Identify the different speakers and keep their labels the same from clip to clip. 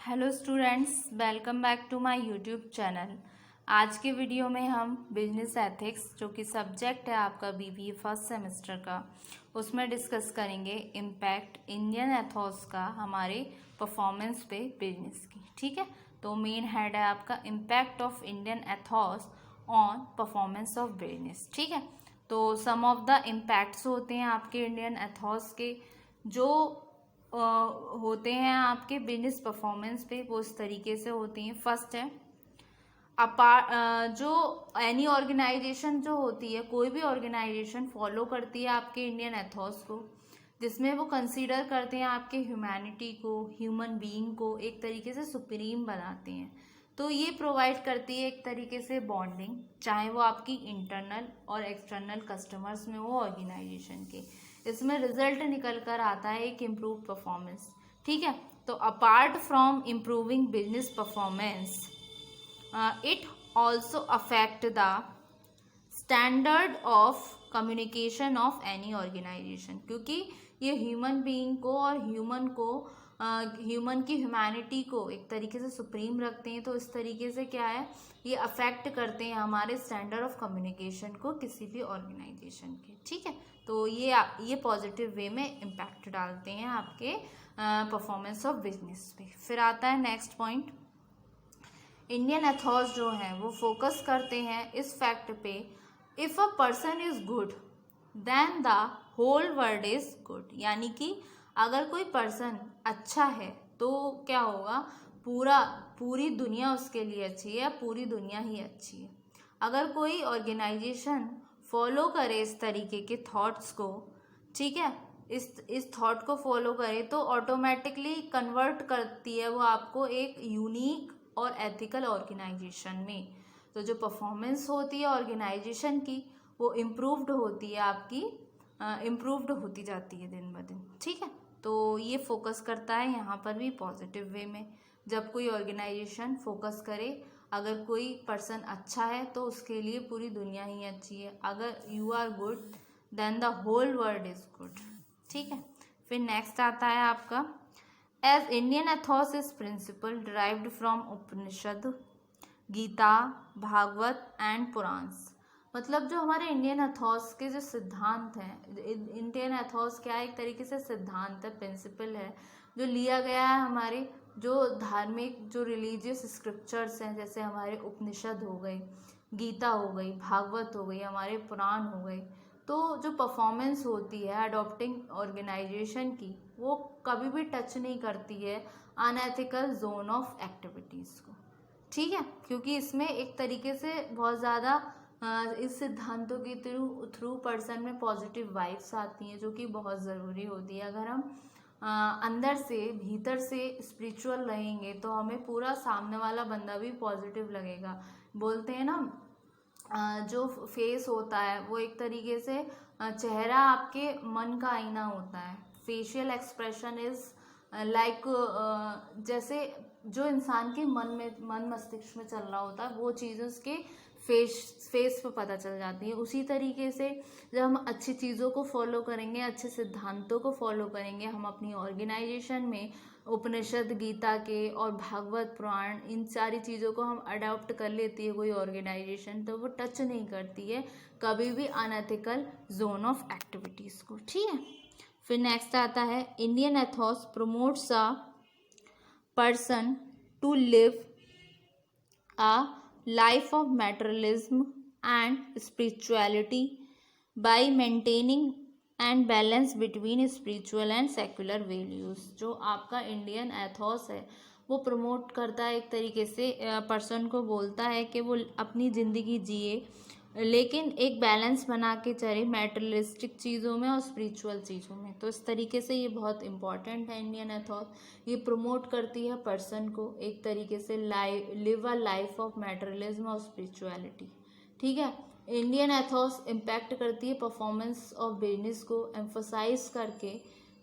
Speaker 1: Hello students, welcome back to my YouTube channel. आज के video में हम बिजनेस एथिक्स जो कि सब्जेक्ट है आपका बीबीए फर्स्ट सेमेस्टर का, उसमें डिस्कस करेंगे इम्पैक्ट इंडियन एथॉस का हमारे परफॉर्मेंस पे बिजनेस की। ठीक है, तो मेन हेड है आपका impact of Indian Ethos on performance of business. ठीक है, तो सम ऑफ द इम्पैक्ट्स होते हैं आपके इंडियन एथॉस के जो होते हैं आपके बिजनेस परफॉर्मेंस पे, वो इस तरीके से होती हैं। फर्स्ट है जो एनी ऑर्गेनाइजेशन जो होती है, कोई भी ऑर्गेनाइजेशन फॉलो करती है आपके इंडियन एथॉस को, जिसमें वो कंसीडर करते हैं आपके ह्यूमैनिटी को, ह्यूमन बीइंग को एक तरीके से सुप्रीम बनाते हैं। तो ये प्रोवाइड करती है एक तरीके से बॉन्डिंग, चाहे वो आपकी इंटरनल और एक्सटर्नल कस्टमर्स में हो ऑर्गेनाइजेशन के। इसमें रिजल्ट निकल कर आता है एक इम्प्रूव परफॉर्मेंस। ठीक है, तो apart from improving business performance, it also affect the standard of communication of any organization, क्योंकि ये ह्यूमन बीइंग को और ह्यूमन की ह्यूमैनिटी को एक तरीके से सुप्रीम रखते हैं। तो इस तरीके से क्या है, ये अफेक्ट करते हैं हमारे स्टैंडर्ड ऑफ कम्युनिकेशन को किसी भी ऑर्गेनाइजेशन के। ठीक है, तो ये पॉजिटिव वे में इम्पैक्ट डालते हैं आपके परफॉर्मेंस ऑफ बिजनेस पे। फिर आता है नेक्स्ट पॉइंट, इंडियन एथॉस जो हैं वो फोकस करते हैं इस फैक्ट पे, if a person is good then the whole world is good. यानी कि अगर कोई पर्सन अच्छा है तो क्या होगा, पूरी दुनिया उसके लिए अच्छी है, पूरी दुनिया ही अच्छी है। अगर कोई ऑर्गेनाइजेशन फॉलो करे इस तरीके के थॉट्स को, ठीक है, इस थॉट को फॉलो करे, तो ऑटोमेटिकली कन्वर्ट करती है वो आपको एक यूनिक और एथिकल ऑर्गेनाइजेशन में। तो जो परफॉर्मेंस होती है ऑर्गेनाइजेशन की, वो इम्प्रूव्ड होती है आपकी, इम्प्रूव्ड होती जाती है दिन ब दिन। ठीक है, तो ये फोकस करता है यहाँ पर भी पॉजिटिव वे में। जब कोई ऑर्गेनाइजेशन फोकस करे, अगर कोई पर्सन अच्छा है तो उसके लिए पूरी दुनिया ही अच्छी है। अगर you are good then the whole world is good. ठीक है, फिर नेक्स्ट आता है आपका, as Indian ethos is principle derived from Upanishad, Gita, Bhagavata and Puranas. मतलब जो हमारे इंडियन एथॉस के जो सिद्धांत हैं, इंडियन एथॉस क्या है, एक तरीके से सिद्धांत है, प्रिंसिपल है, जो लिया गया है हमारे जो धार्मिक जो रिलीजियस स्क्रिप्चर्स हैं, जैसे हमारे उपनिषद हो गए, गीता हो गई, भागवत हो गई, हमारे पुराण हो गए। तो जो परफॉर्मेंस होती है अडॉप्टिंग ऑर्गेनाइजेशन की, वो कभी भी टच नहीं करती है अनएथिकल जोन ऑफ एक्टिविटीज़ को। ठीक है, क्योंकि इसमें एक तरीके से बहुत ज़्यादा इस सिद्धांतों के थ्रू पर्सन में पॉजिटिव वाइब्स आती हैं, जो कि बहुत ज़रूरी होती है। अगर हम अंदर से भीतर से स्पिरिचुअल रहेंगे तो हमें पूरा सामने वाला बंदा भी पॉजिटिव लगेगा। बोलते हैं ना, जो फेस होता है वो एक तरीके से चेहरा आपके मन का आईना होता है। फेशियल एक्सप्रेशन इज लाइक, जैसे जो इंसान के मन मस्तिष्क में चल रहा होता है, वो चीज़ उसके फेस पे पता चल जाती है। उसी तरीके से जब हम अच्छी चीज़ों को फॉलो करेंगे, अच्छे सिद्धांतों को फॉलो करेंगे, हम अपनी ऑर्गेनाइजेशन में उपनिषद, गीता के और भागवत पुराण, इन सारी चीज़ों को हम अडॉप्ट कर लेती है कोई ऑर्गेनाइजेशन, तो वो टच नहीं करती है कभी भी अनएथिकल जोन ऑफ एक्टिविटीज़ को। ठीक है, फिर नेक्स्ट आता है, Indian ethos promotes a person to live a life of materialism and spirituality by maintaining and balance between spiritual and secular values। जो आपका इंडियन एथॉस है वो प्रमोट करता है, एक तरीके से पर्सन को बोलता है कि वो अपनी ज़िंदगी जिए, लेकिन एक बैलेंस बना के चले मैटेरियलिस्टिक चीज़ों में और स्पिरिचुअल चीज़ों में। तो इस तरीके से ये बहुत इंपॉर्टेंट है इंडियन एथॉस। ये प्रमोट करती है पर्सन को एक तरीके से live a life of materialism और स्पिरिचुअलिटी। ठीक है, इंडियन एथॉस इम्पैक्ट करती है परफॉर्मेंस ऑफ बिजनेस को, एम्फोसाइज करके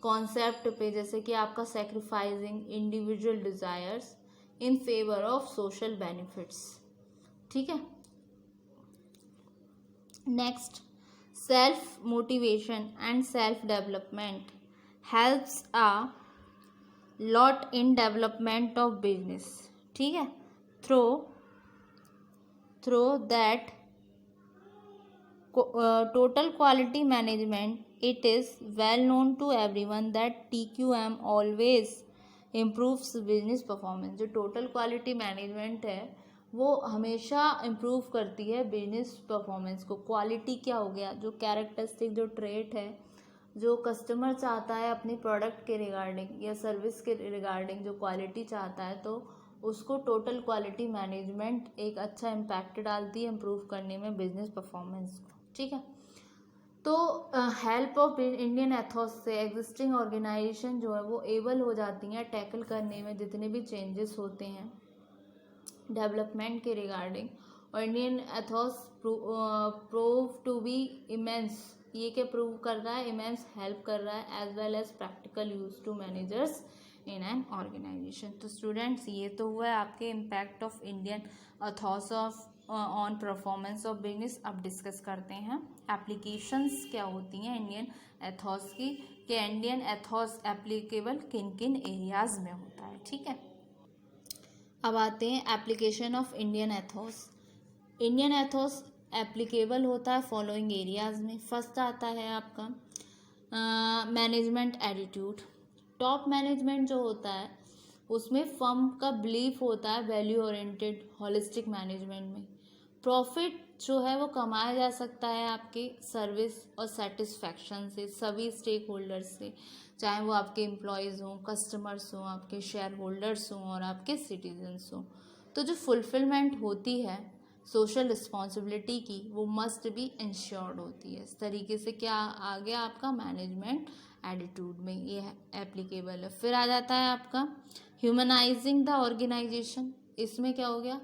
Speaker 1: कॉन्सेप्ट पे, जैसे कि आपका sacrificing individual desires in favour of social benefits. ठीक है, next, self motivation and self development helps a lot in development of business, ठीक है, through that total quality management. It is well known to everyone that TQM always improves business performance. जो total quality management है वो हमेशा improve करती है business performance को. Quality क्या हो गया, जो कैरेक्टरिस्टिक, जो ट्रेट है, जो कस्टमर चाहता है अपनी प्रोडक्ट के रिगार्डिंग या सर्विस के रिगार्डिंग, जो क्वालिटी चाहता है, तो उसको टोटल क्वालिटी मैनेजमेंट एक अच्छा इम्पैक्ट डालती है इम्प्रूव करने में बिजनेस परफॉर्मेंस को, ठीक है. तो हेल्प ऑफ इंडियन एथोस से एग्जिस्टिंग ऑर्गेनाइजेशन जो है वो एबल हो जाती हैं टैकल करने में जितने भी चेंजेस होते हैं डेवलपमेंट के रिगार्डिंग. और Indian ethos prove to be immense, ये क्या प्रूव कर रहा है, इमेंस हेल्प कर रहा है as well as practical use to managers in an organization. तो स्टूडेंट्स ये तो हुआ है आपके impact of Indian ethos of on performance of business. अब डिस्कस करते हैं एप्लीकेशंस क्या होती हैं इंडियन एथोस की, कि इंडियन एथोस एप्लीकेबल किन किन एरियाज में होता है, ठीक है. अब आते हैं application of Indian Athos. Indian Athos applicable होता है फॉलोइंग एरियाज में. फर्स्ट आता है आपका मैनेजमेंट एटीट्यूड. टॉप मैनेजमेंट जो होता है उसमें फर्म का बिलीफ होता है वैल्यू ओरिएंटेड होलिस्टिक मैनेजमेंट में. प्रॉफिट जो है वो कमाया जा सकता है आपके सर्विस और सेटिस्फैक्शन से सभी स्टेक होल्डर्स से, चाहे वो आपके एम्प्लॉयज़ हों, कस्टमर्स हों, आपके शेयर होल्डर्स हों और आपके सिटीजन्स हों. तो जो फुलफिलमेंट होती है सोशल रिस्पॉन्सिबिलिटी की वो मस्ट बी इंश्योर्ड होती है. इस तरीके से क्या आ गया आपका मैनेजमेंट एटीट्यूड में, ये एप्लीकेबल है. फिर आ जाता है आपका ह्यूमनाइजिंग द ऑर्गेनाइजेशन. इसमें क्या हो गया,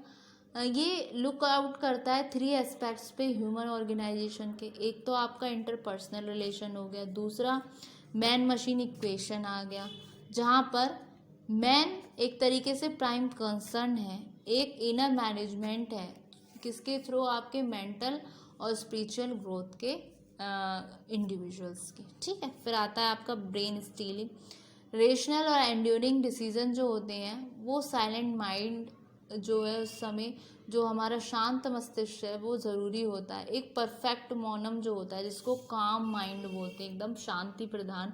Speaker 1: ये लुक आउट करता है 3 एस्पेक्ट्स पे ह्यूमन ऑर्गेनाइजेशन के. एक तो आपका इंटरपर्सनल रिलेशन हो गया, दूसरा मैन मशीन इक्वेशन आ गया जहाँ पर मैन एक तरीके से प्राइम कंसर्न है, एक इनर मैनेजमेंट है किसके थ्रू, आपके मेंटल और स्पिरिचुअल ग्रोथ के इंडिविजुअल्स के, ठीक है. फिर आता है आपका ब्रेन स्टीलिंग. रेशनल और एंड्योरिंग डिसीजन जो होते हैं वो साइलेंट माइंड जो है उस समय जो हमारा शांत मस्तिष्क है वो ज़रूरी होता है. एक परफेक्ट मौनम जो होता है जिसको काम माइंड बोलते हैं, एकदम शांति प्रधान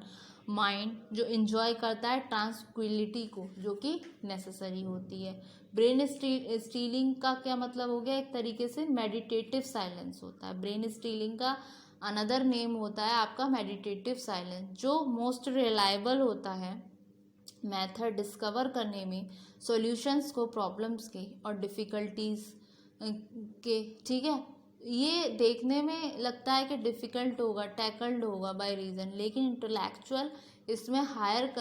Speaker 1: माइंड जो इन्जॉय करता है ट्रांसक्विलिटी को जो कि नेसेसरी होती है. ब्रेन स्टीलिंग का क्या मतलब हो गया, एक तरीके से मेडिटेटिव साइलेंस होता है. ब्रेन स्टीलिंग का अनदर नेम होता है आपका मेडिटेटिव साइलेंस, जो मोस्ट रिलायबल होता है मेथड डिस्कवर करने में सॉल्यूशंस को प्रॉब्लम्स के और डिफ़िकल्टीज़ के, ठीक है. ये देखने में लगता है कि डिफ़िकल्ट होगा, टैकल्ड होगा बाय रीज़न, लेकिन इंटेलेक्चुअल इसमें हायर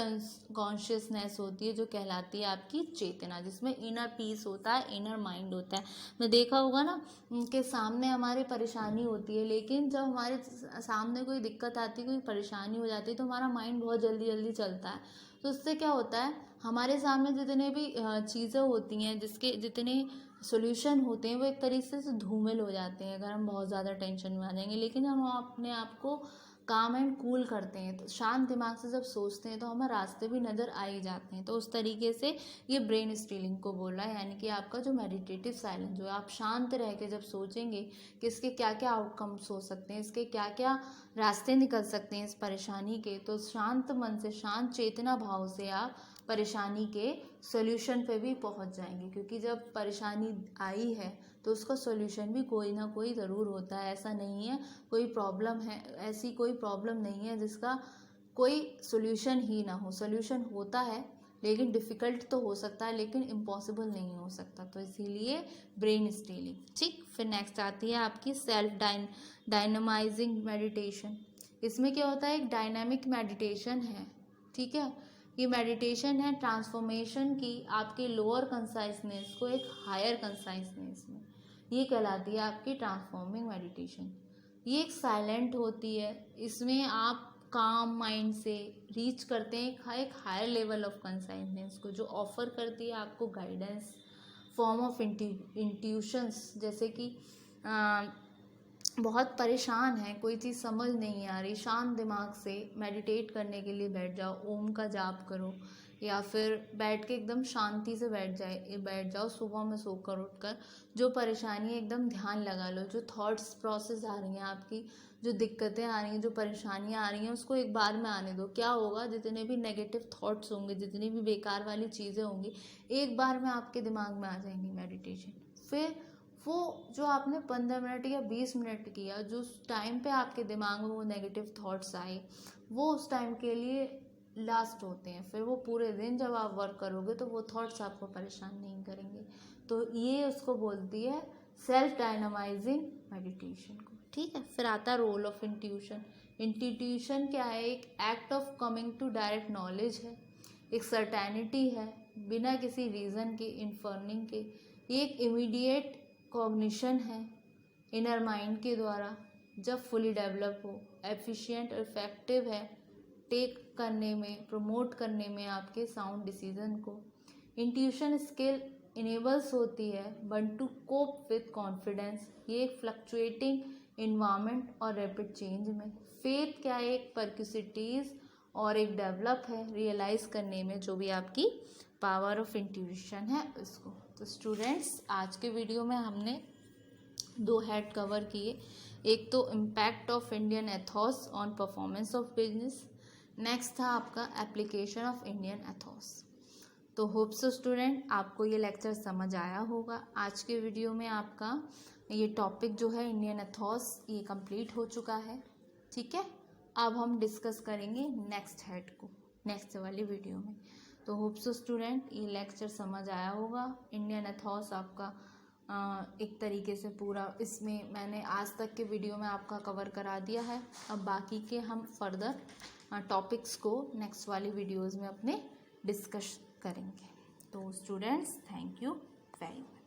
Speaker 1: कॉन्शियसनेस होती है जो कहलाती है आपकी चेतना, जिसमें इनर पीस होता है, इनर माइंड होता है. मैं देखा होगा ना कि सामने हमारी परेशानी होती है, लेकिन जब हमारे सामने कोई दिक्कत आती है, कोई परेशानी हो जाती है तो हमारा माइंड बहुत जल्दी जल्दी चलता है. तो उससे क्या होता है, हमारे सामने जितने भी चीज़ें होती हैं, जिसके जितने सॉल्यूशन होते हैं वो एक तरीके से धूमिल हो जाते हैं अगर हम बहुत ज़्यादा टेंशन में आ जाएंगे. लेकिन जब हम अपने आप को काम एंड कूल करते हैं, तो शांत दिमाग से जब सोचते हैं तो हमें रास्ते भी नज़र आ ही जाते हैं. तो उस तरीके से ये ब्रेन स्टीलिंग को बोल रहा है, यानी कि आपका जो मेडिटेटिव साइलेंस जो है, आप शांत रह के जब सोचेंगे कि इसके क्या क्या आउटकम्स हो सकते हैं, इसके क्या क्या रास्ते निकल सकते हैं इस परेशानी के, तो शांत मन से, शांत चेतना भाव से आप परेशानी के सॉल्यूशन पे भी पहुंच जाएंगे. क्योंकि जब परेशानी आई है तो उसका सॉल्यूशन भी कोई ना कोई ज़रूर होता है. ऐसा नहीं है कोई प्रॉब्लम है, ऐसी कोई प्रॉब्लम नहीं है जिसका कोई सॉल्यूशन ही ना हो. सॉल्यूशन होता है लेकिन डिफ़िकल्ट तो हो सकता है, लेकिन इम्पॉसिबल नहीं हो सकता. तो इसीलिए ब्रेन स्टीलिंग, ठीक. फिर नेक्स्ट आती है आपकी सेल्फ डायनामाइजिंग मेडिटेशन. इसमें क्या होता है, एक डायनामिक मेडिटेशन है, ठीक है. ये मेडिटेशन है ट्रांसफॉर्मेशन की आपके लोअर कंसाइसनेस को एक हायर कंसाइसनेस में, ये कहलाती है आपकी ट्रांसफॉर्मिंग मेडिटेशन. ये एक साइलेंट होती है, इसमें आप काम माइंड से रीच करते हैं एक हायर लेवल ऑफ कंसाइसनेस को, जो ऑफर करती है आपको गाइडेंस फॉर्म ऑफ इंट्यूशंस. जैसे कि बहुत परेशान है, कोई चीज़ समझ नहीं आ रही, शांत दिमाग से मेडिटेट करने के लिए बैठ जाओ, ओम का जाप करो या फिर बैठ के एकदम शांति से बैठ जाओ सुबह में सोकर उठकर, जो परेशानी है एकदम ध्यान लगा लो, जो थॉट्स प्रोसेस आ रही हैं आपकी, जो दिक्कतें आ रही हैं, जो परेशानियां आ रही हैं, उसको एक बार में आने दो। क्या होगा, जितने भी नेगेटिव थॉट्स होंगे, जितनी भी बेकार वाली चीज़ें होंगी, एक बार में आपके दिमाग में आ जाएंगी मेडिटेशन। फिर वो जो आपने 15 मिनट या 20 मिनट किया, जो टाइम पे आपके दिमाग में वो नेगेटिव थॉट्स आए, वो उस टाइम के लिए लास्ट होते हैं। फिर वो पूरे दिन जब आप वर्क करोगे तो वो थॉट्स आपको परेशान नहीं करेंगे। तो ये उसको बोलती है सेल्फ डायनामाइजिंग मेडिटेशन को, ठीक है। फिर आता है रोल ऑफ इंट्यूशन। इंट्यूशन क्या है, एक act of coming to direct knowledge है, एक सर्टेनिटी है बिना किसी रीज़न के, इन्फर्निंग के। ये एक इमीडिएट कॉग्निशन है इनर माइंड के द्वारा, जब फुली डेवलप हो, एफिशिएंट और इफेक्टिव है टेक करने में, प्रमोट करने में आपके साउंड डिसीजन को। इंट्यूशन स्किल इनेबल्स होती है one to cope with confidence, ये एक फ्लक्चुएटिंग इन्वायरमेंट और रैपिड चेंज में। फेथ क्या है, एक परक्यूसिटीज और एक डेवलप है रियलाइज करने में, जो भी आपकी पावर ऑफ इंट्यूशन है उसको। तो स्टूडेंट्स, आज के वीडियो में हमने 2 हेड कवर किए। एक तो impact of Indian Ethos on performance of business, next था आपका एप्लीकेशन ऑफ इंडियन एथॉस। तो होप सो स्टूडेंट आपको ये लेक्चर समझ आया होगा। आज के वीडियो में आपका ये टॉपिक जो है इंडियन एथॉस ये कंप्लीट हो चुका है, ठीक है। अब हम डिस्कस करेंगे नेक्स्ट हेड को नेक्स्ट वाली वीडियो में। तो होप सो स्टूडेंट ये लेक्चर समझ आया होगा। इंडियन एथॉस आपका एक तरीके से पूरा इसमें मैंने आज तक के वीडियो में आपका कवर करा दिया है। अब बाकी के हम फर्दर टॉपिक्स को नेक्स्ट वाली वीडियोस में अपने डिस्कस करेंगे। तो students, thank you very much.